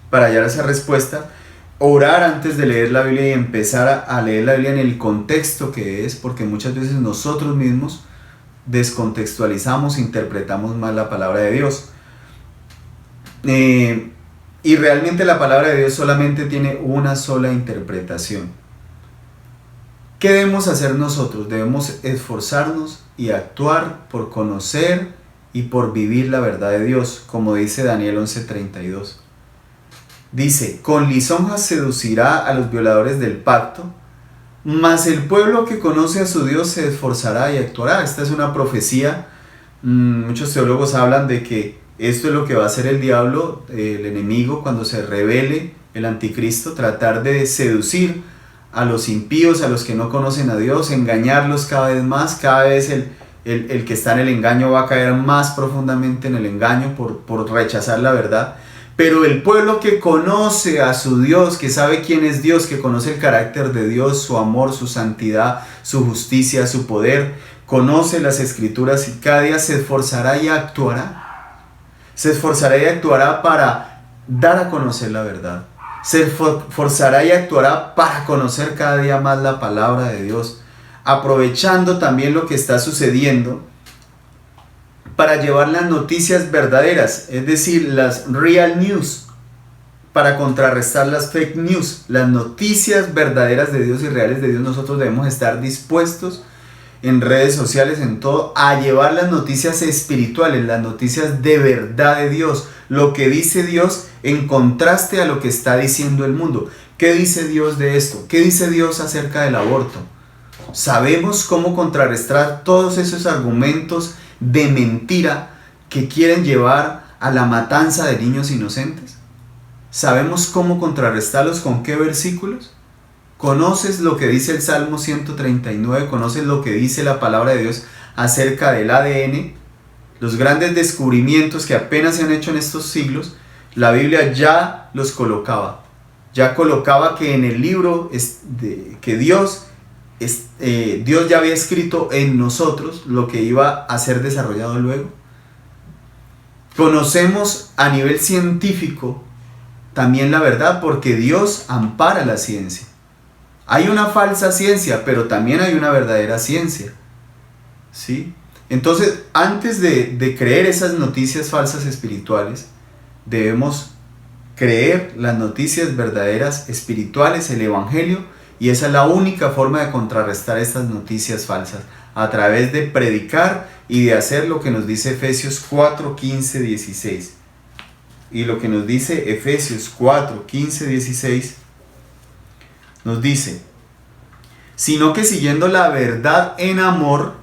para hallar esa respuesta. Orar antes de leer la Biblia y empezar a leer la Biblia en el contexto que es, porque muchas veces nosotros mismos descontextualizamos, interpretamos mal la palabra de Dios. Y realmente la palabra de Dios solamente tiene una sola interpretación. ¿Qué debemos hacer nosotros? Debemos esforzarnos y actuar por conocer y por vivir la verdad de Dios, como dice Daniel 11:32. Dice, con lisonjas seducirá a los violadores del pacto, mas el pueblo que conoce a su Dios se esforzará y actuará. Esta es una profecía. Muchos teólogos hablan de que esto es lo que va a hacer el diablo, el enemigo, cuando se revele el anticristo, tratar de seducir a los impíos, a los que no conocen a Dios, engañarlos cada vez más. Cada vez el que está en el engaño va a caer más profundamente en el engaño por rechazar la verdad. Pero el pueblo que conoce a su Dios, que sabe quién es Dios, que conoce el carácter de Dios, su amor, su santidad, su justicia, su poder, conoce las Escrituras y cada día se esforzará y actuará. Se esforzará y actuará para dar a conocer la verdad. Se esforzará y actuará para conocer cada día más la palabra de Dios, aprovechando también lo que está sucediendo para llevar las noticias verdaderas, es decir, las real news, para contrarrestar las fake news. Las noticias verdaderas de Dios y reales de Dios, nosotros debemos estar dispuestos en redes sociales, en todo, a llevar las noticias espirituales, las noticias de verdad de Dios, lo que dice Dios en contraste a lo que está diciendo el mundo. ¿Qué dice Dios de esto? ¿Qué dice Dios acerca del aborto? ¿Sabemos cómo contrarrestar todos esos argumentos de mentira que quieren llevar a la matanza de niños inocentes? ¿Sabemos cómo contrarrestarlos? ¿Con qué versículos? ¿Conoces lo que dice el Salmo 139? ¿Conoces lo que dice la palabra de Dios acerca del ADN? Los grandes descubrimientos que apenas se han hecho en estos siglos, la Biblia ya los colocaba. Ya colocaba que en el libro que Dios ya había escrito en nosotros lo que iba a ser desarrollado luego. Conocemos a nivel científico también la verdad, porque Dios ampara la ciencia. Hay una falsa ciencia, pero también hay una verdadera ciencia, ¿sí? Entonces, antes de creer esas noticias falsas espirituales, debemos creer las noticias verdaderas espirituales, el Evangelio. Y esa es la única forma de contrarrestar estas noticias falsas, a través de predicar y de hacer lo que nos dice Efesios 4, 15, 16. Y lo que nos dice Efesios 4, 15, 16, nos dice, sino que siguiendo la verdad en amor,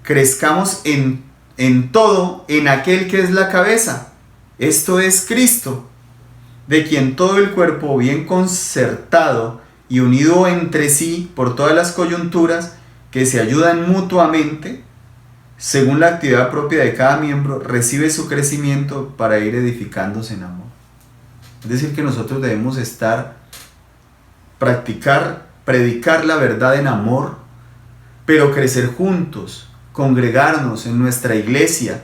crezcamos en todo, en aquel que es la cabeza, esto es Cristo, de quien todo el cuerpo bien concertado y unido entre sí por todas las coyunturas, que se ayudan mutuamente, según la actividad propia de cada miembro, recibe su crecimiento para ir edificándose en amor. Es decir, que nosotros debemos predicar la verdad en amor, pero crecer juntos, congregarnos en nuestra iglesia.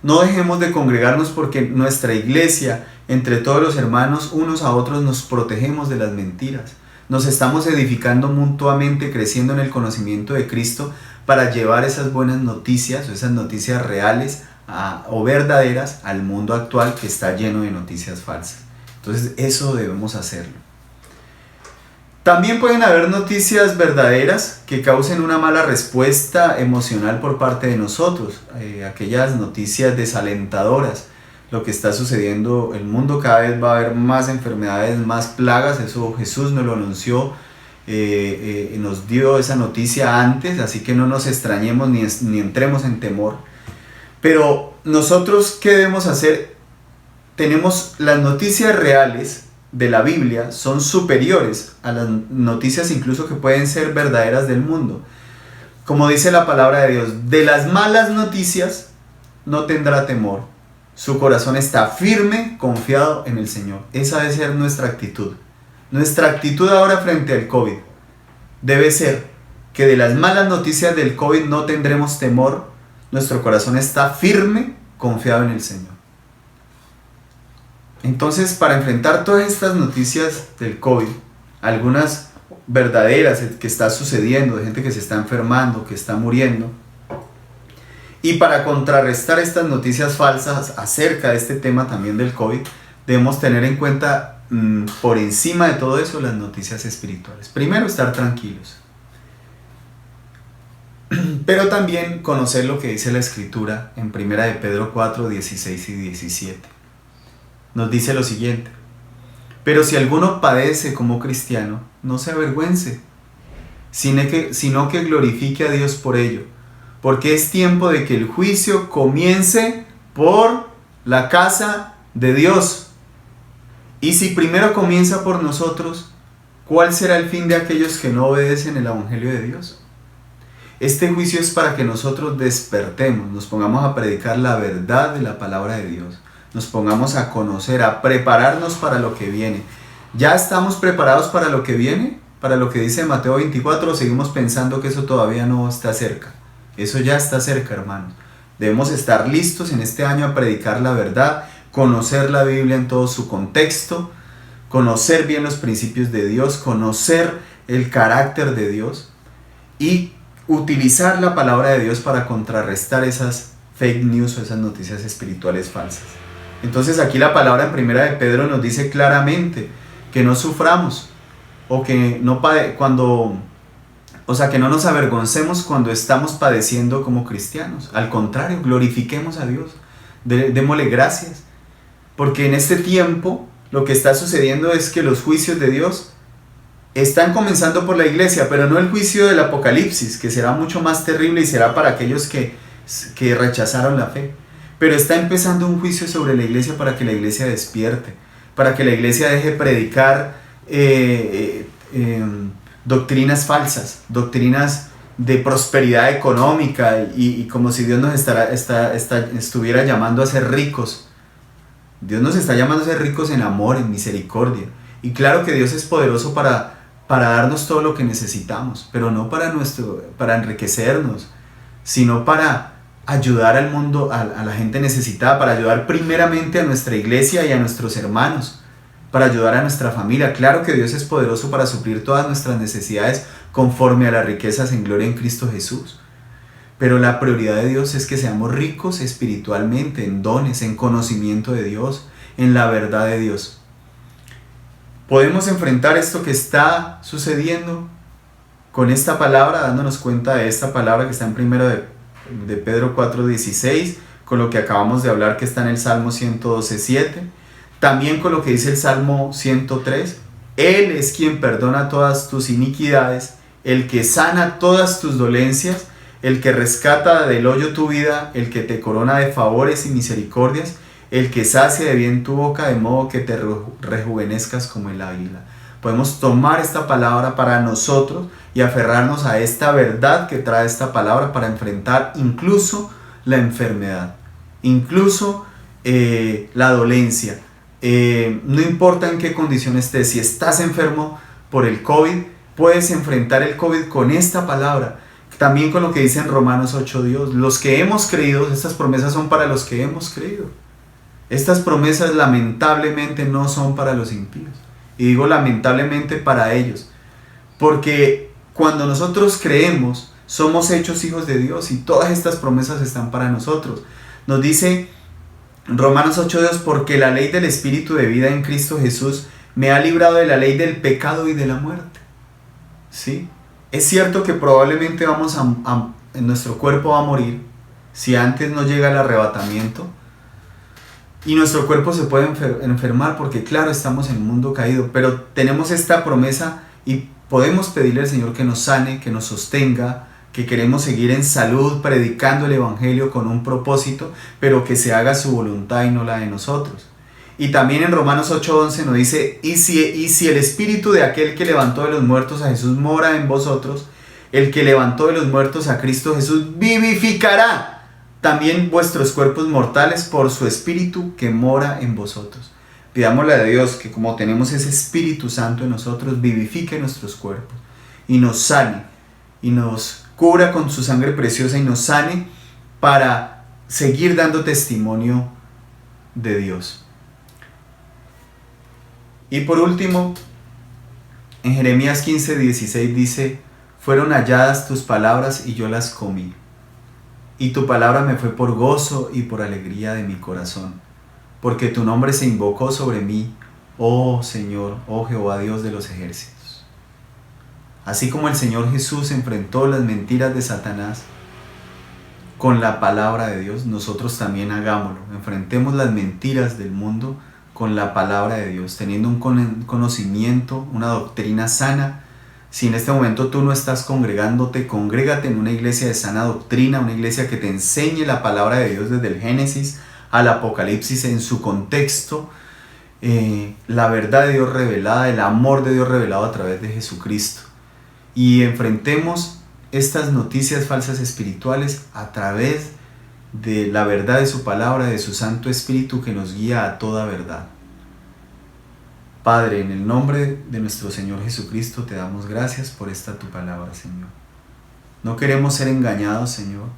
No dejemos de congregarnos porque nuestra iglesia, entre todos los hermanos, unos a otros nos protegemos de las mentiras. Nos estamos edificando mutuamente, creciendo en el conocimiento de Cristo para llevar esas buenas noticias o esas noticias reales o verdaderas al mundo actual que está lleno de noticias falsas. Entonces eso debemos hacerlo. También pueden haber noticias verdaderas que causen una mala respuesta emocional por parte de nosotros, aquellas noticias desalentadoras. Lo que está sucediendo, el mundo cada vez va a haber más enfermedades, más plagas, eso Jesús nos lo anunció, nos dio esa noticia antes, así que no nos extrañemos ni entremos en temor. Pero nosotros, ¿qué debemos hacer? Tenemos las noticias reales de la Biblia, son superiores a las noticias incluso que pueden ser verdaderas del mundo. Como dice la palabra de Dios, de las malas noticias no tendrá temor. Su corazón está firme, confiado en el Señor. Esa debe ser nuestra actitud. Nuestra actitud ahora frente al COVID debe ser que de las malas noticias del COVID no tendremos temor. Nuestro corazón está firme, confiado en el Señor. Entonces, para enfrentar todas estas noticias del COVID, algunas verdaderas que está sucediendo, de gente que se está enfermando, que está muriendo, y para contrarrestar estas noticias falsas acerca de este tema también del COVID, debemos tener en cuenta por encima de todo eso las noticias espirituales. Primero, estar tranquilos, pero también conocer lo que dice la Escritura en 1 de Pedro 4, 16 y 17. Nos dice lo siguiente: pero si alguno padece como cristiano, no se avergüence, sino que glorifique a Dios por ello, porque es tiempo de que el juicio comience por la casa de Dios. Y si primero comienza por nosotros, ¿cuál será el fin de aquellos que no obedecen el Evangelio de Dios? Este juicio es para que nosotros despertemos, nos pongamos a predicar la verdad de la palabra de Dios, nos pongamos a conocer, a prepararnos para lo que viene. ¿Ya estamos preparados para lo que viene? Para lo que dice Mateo 24, ¿o seguimos pensando que eso todavía no está cerca? Eso ya está cerca, hermanos. Debemos estar listos en este año a predicar la verdad, conocer la Biblia en todo su contexto, conocer bien los principios de Dios, conocer el carácter de Dios y utilizar la palabra de Dios para contrarrestar esas fake news o esas noticias espirituales falsas. Entonces aquí la palabra en 1 de Pedro nos dice claramente que no suframos o que no que no nos avergoncemos cuando estamos padeciendo como cristianos. Al contrario, glorifiquemos a Dios, démosle gracias, porque en este tiempo lo que está sucediendo es que los juicios de Dios están comenzando por la iglesia, pero no el juicio del Apocalipsis, que será mucho más terrible y será para aquellos que rechazaron la fe. Pero está empezando un juicio sobre la iglesia para que la iglesia despierte, para que la iglesia deje predicar doctrinas falsas, doctrinas de prosperidad económica y como si Dios nos estuviera llamando a ser ricos. Dios nos está llamando a ser ricos en amor, en misericordia. Y claro que Dios es poderoso para darnos todo lo que necesitamos, pero no para enriquecernos, sino para ayudar al mundo, a la gente necesitada, para ayudar primeramente a nuestra iglesia y a nuestros hermanos, para ayudar a nuestra familia. Claro que Dios es poderoso para suplir todas nuestras necesidades conforme a las riquezas en gloria en Cristo Jesús. Pero la prioridad de Dios es que seamos ricos espiritualmente, en dones, en conocimiento de Dios, en la verdad de Dios. Podemos enfrentar esto que está sucediendo con esta palabra, dándonos cuenta de esta palabra que está en 1 de Pedro 4:16, con lo que acabamos de hablar que está en el Salmo 112:7, también con lo que dice el Salmo 103, Él es quien perdona todas tus iniquidades, el que sana todas tus dolencias, el que rescata del hoyo tu vida, el que te corona de favores y misericordias, el que sacia de bien tu boca, de modo que te rejuvenezcas como el águila. Podemos tomar esta palabra para nosotros y aferrarnos a esta verdad que trae esta palabra para enfrentar incluso la enfermedad, incluso la dolencia. No importa en qué condición estés, si estás enfermo por el COVID, puedes enfrentar el COVID con esta palabra. También con lo que dice en Romanos 8, Dios, los que hemos creído, estas promesas son para los que hemos creído. Estas promesas lamentablemente no son para los impíos. Y digo lamentablemente para ellos, porque cuando nosotros creemos, somos hechos hijos de Dios y todas estas promesas están para nosotros. Nos dice Romanos 8:2, porque la ley del Espíritu de vida en Cristo Jesús me ha librado de la ley del pecado y de la muerte. ¿Sí? Es cierto que probablemente en nuestro cuerpo va a morir si antes no llega el arrebatamiento. Y nuestro cuerpo se puede enfermar porque claro, estamos en un mundo caído, pero tenemos esta promesa y podemos pedirle al Señor que nos sane, que nos sostenga, que queremos seguir en salud, predicando el Evangelio con un propósito, pero que se haga su voluntad y no la de nosotros. Y también en Romanos 8:11 nos dice, y si el Espíritu de aquel que levantó de los muertos a Jesús mora en vosotros, el que levantó de los muertos a Cristo Jesús vivificará también vuestros cuerpos mortales por su Espíritu que mora en vosotros. Pidámosle a Dios que como tenemos ese Espíritu Santo en nosotros, vivifique nuestros cuerpos y nos sane y nos cubra con su sangre preciosa y nos sane para seguir dando testimonio de Dios. Y por último, en Jeremías 15:16 dice, fueron halladas tus palabras y yo las comí. Y tu palabra me fue por gozo y por alegría de mi corazón, porque tu nombre se invocó sobre mí, oh Señor, oh Jehová Dios de los ejércitos. Así como el Señor Jesús enfrentó las mentiras de Satanás con la palabra de Dios, nosotros también hagámoslo. Enfrentemos las mentiras del mundo con la palabra de Dios, teniendo un conocimiento, una doctrina sana. Si en este momento tú no estás congregándote, congrégate en una iglesia de sana doctrina, una iglesia que te enseñe la palabra de Dios desde el Génesis al Apocalipsis en su contexto, la verdad de Dios revelada, el amor de Dios revelado a través de Jesucristo. Y enfrentemos estas noticias falsas espirituales a través de la verdad de su palabra, de su Santo Espíritu que nos guía a toda verdad. Padre, en el nombre de nuestro Señor Jesucristo te damos gracias por esta tu palabra, Señor. No queremos ser engañados, Señor.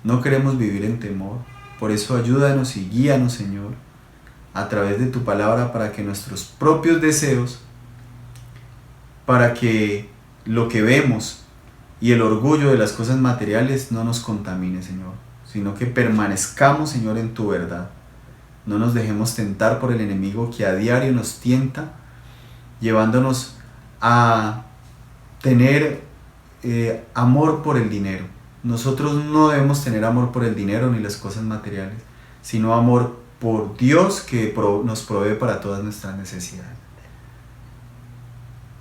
No queremos vivir en temor. Por eso ayúdanos y guíanos, Señor, a través de tu palabra para que nuestros propios deseos, para que lo que vemos y el orgullo de las cosas materiales no nos contamine, Señor, sino que permanezcamos, Señor, en tu verdad. No nos dejemos tentar por el enemigo que a diario nos tienta, llevándonos a tener amor por el dinero. Nosotros no debemos tener amor por el dinero ni las cosas materiales, sino amor por Dios que nos provee para todas nuestras necesidades.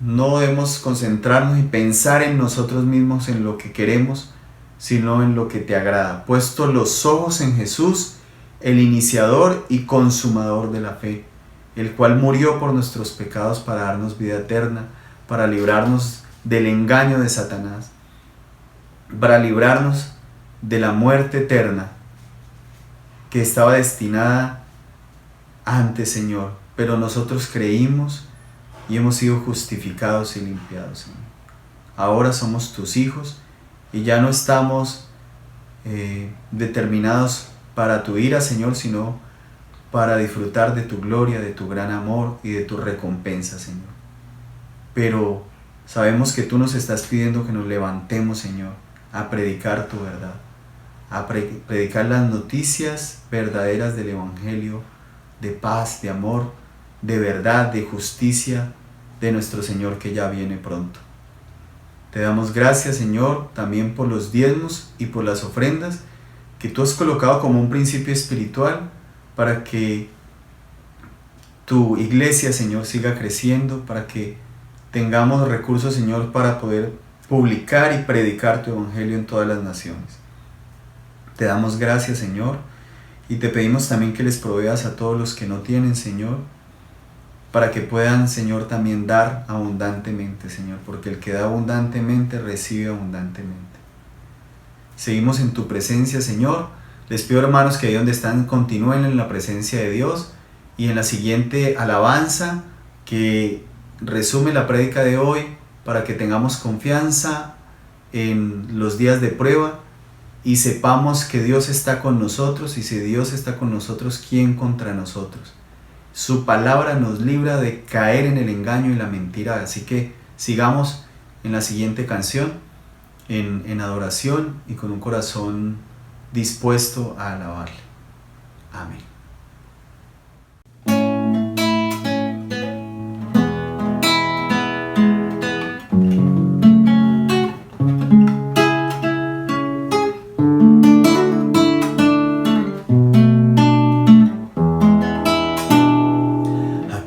No debemos concentrarnos y pensar en nosotros mismos, en lo que queremos, sino en lo que te agrada. Puesto los ojos en Jesús, el iniciador y consumador de la fe, el cual murió por nuestros pecados para darnos vida eterna, para librarnos del engaño de Satanás, para librarnos de la muerte eterna que estaba destinada antes, Señor. Pero nosotros creímos y hemos sido justificados y limpiados, Señor. Ahora somos tus hijos y ya no estamos determinados para tu ira, Señor, sino para disfrutar de tu gloria, de tu gran amor y de tu recompensa, Señor. Pero sabemos que tú nos estás pidiendo que nos levantemos, Señor, a predicar tu verdad, a predicar las noticias verdaderas del Evangelio, de paz, de amor, de verdad, de justicia, de nuestro Señor que ya viene pronto. Te damos gracias, Señor, también por los diezmos y por las ofrendas que tú has colocado como un principio espiritual para que tu iglesia, Señor, siga creciendo, para que tengamos recursos, Señor, para poder publicar y predicar tu Evangelio en todas las naciones. Te damos gracias, Señor, y te pedimos también que les proveas a todos los que no tienen, Señor, para que puedan, Señor, también dar abundantemente, Señor, porque el que da abundantemente recibe abundantemente. Seguimos en tu presencia, Señor. Les pido, hermanos, que ahí donde están continúen en la presencia de Dios, y en la siguiente alabanza que resume la prédica de hoy, para que tengamos confianza en los días de prueba y sepamos que Dios está con nosotros, y si Dios está con nosotros, ¿quién contra nosotros? Su palabra nos libra de caer en el engaño y la mentira. Así que sigamos en la siguiente canción, en adoración y con un corazón dispuesto a alabarle. Amén.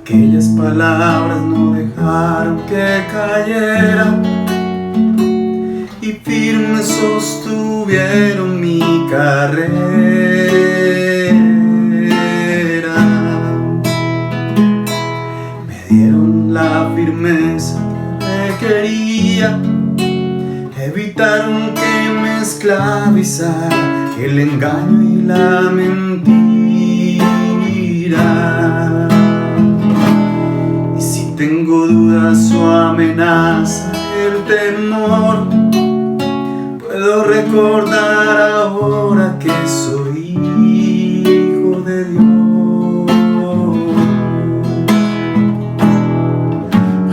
Aquellas palabras no dejaron que cayera, y firme sostuvieron mi carrera. Me dieron la firmeza que requería, evitaron que me esclavizara el engaño y la mentira. Y si tengo dudas o amenaza el temor, puedo recordar ahora que soy hijo de Dios.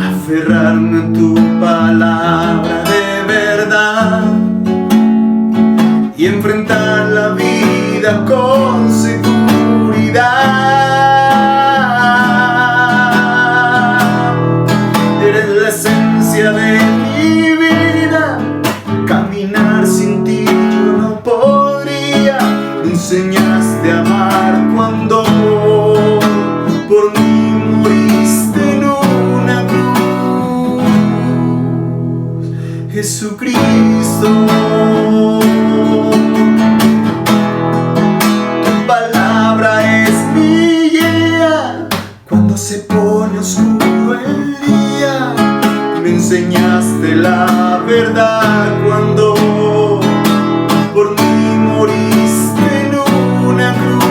Aferrarme a tu palabra de verdad y enfrentar la vida con seguridad. Eres la esencia de mi vida. Caminar sin ti yo no podría. Me enseñaste a amar cuando por mí moriste en una cruz. Jesucristo, tu palabra es mi guía. Cuando se pone oscuro el día, me enseñaste la verdad cuando por mí moriste en una cruz.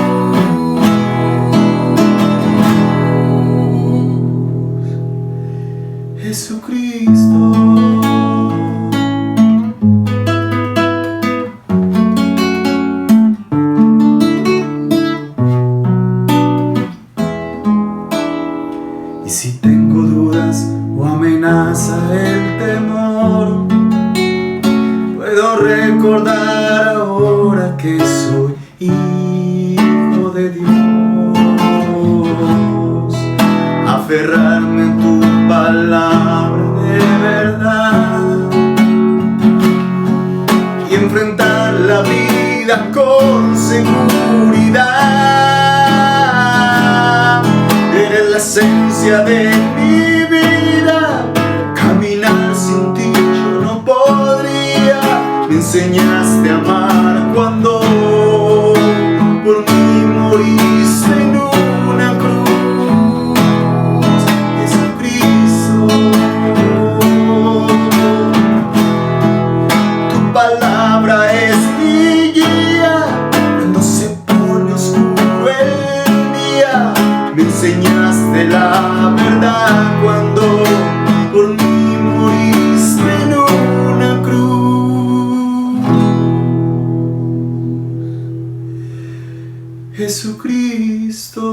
Jesucristo. Y si tengo dudas o amenaza el temor, puedo recordar ahora que soy hijo de Dios. Aferrarme a tu palabra de verdad y enfrentar la vida con seguridad. Eres la esencia de mi vida. Caminar sin ti yo no podría. Me enseñaste a amar cuando por mí moriste en una cruz. Jesucristo, tu palabra es mi guía. Cuando se pone oscuro el día, me enseñaste la verdad cuando por mí moriste en una cruz. Jesucristo.